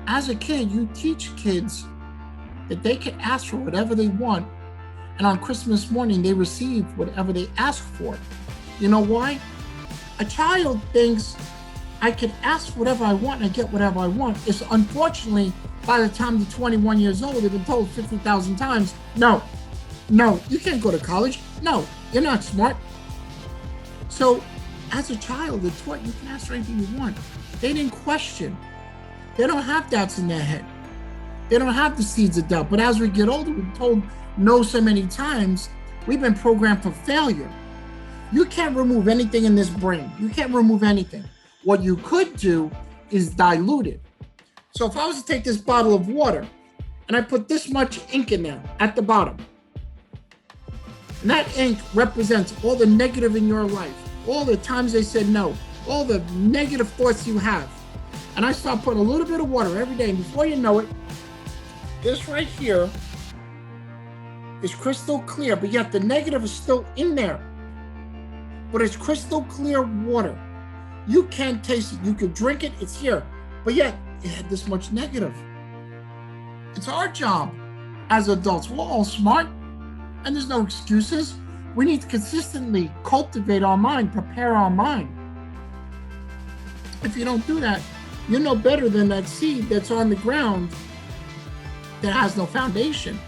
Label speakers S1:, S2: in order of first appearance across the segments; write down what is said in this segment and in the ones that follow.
S1: As a kid, you teach kids that they can ask for whatever they want, and on Christmas morning, they receive whatever they ask for. You know why? A child thinks I can ask for whatever I want and I get whatever I want. It's unfortunately, by the time they're 21 years old, they've been told 50,000 times, no, you can't go to college. No, you're not smart. So as a child, they're taught you can ask for anything you want. They didn't question. They don't have doubts in their head. They don't have the seeds of doubt. But as we get older, we're told no so many times. We've been programmed for failure. You can't remove anything in this brain. You can't remove anything. What you could do is dilute it. So if I was to take this bottle of water and I put this much ink in there at the bottom, and that ink represents all the negative in your life, all the times they said no, all the negative thoughts you have. And I start putting a little bit of water every day, and before you know it, this right here is crystal clear, but yet the negative is still in there. But it's crystal clear water. You can't taste it. You could drink it, it's here. But yet, it had this much negative. It's our job as adults. We're all smart, and there's no excuses. We need to consistently cultivate our mind, prepare our mind. If you don't do that, you're no better than that seed that's on the ground that has no foundation.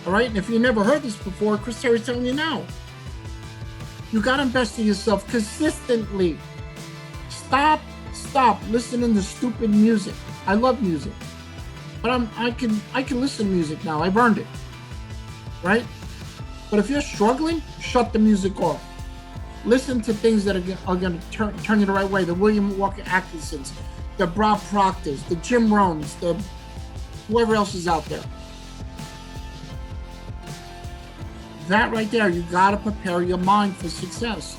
S1: All right? And if you never heard this before, Christerry's telling you now. You got to invest in yourself consistently. Stop listening to stupid music. I love music, but I can listen to music now. I've earned it, right? But if you're struggling, shut the music off. Listen to things that are going to turn you the right way. The William Walker Atkinsons, the Bob Proctors, the Jim Rohns, the whoever else is out there. That right there, you got to prepare your mind for success.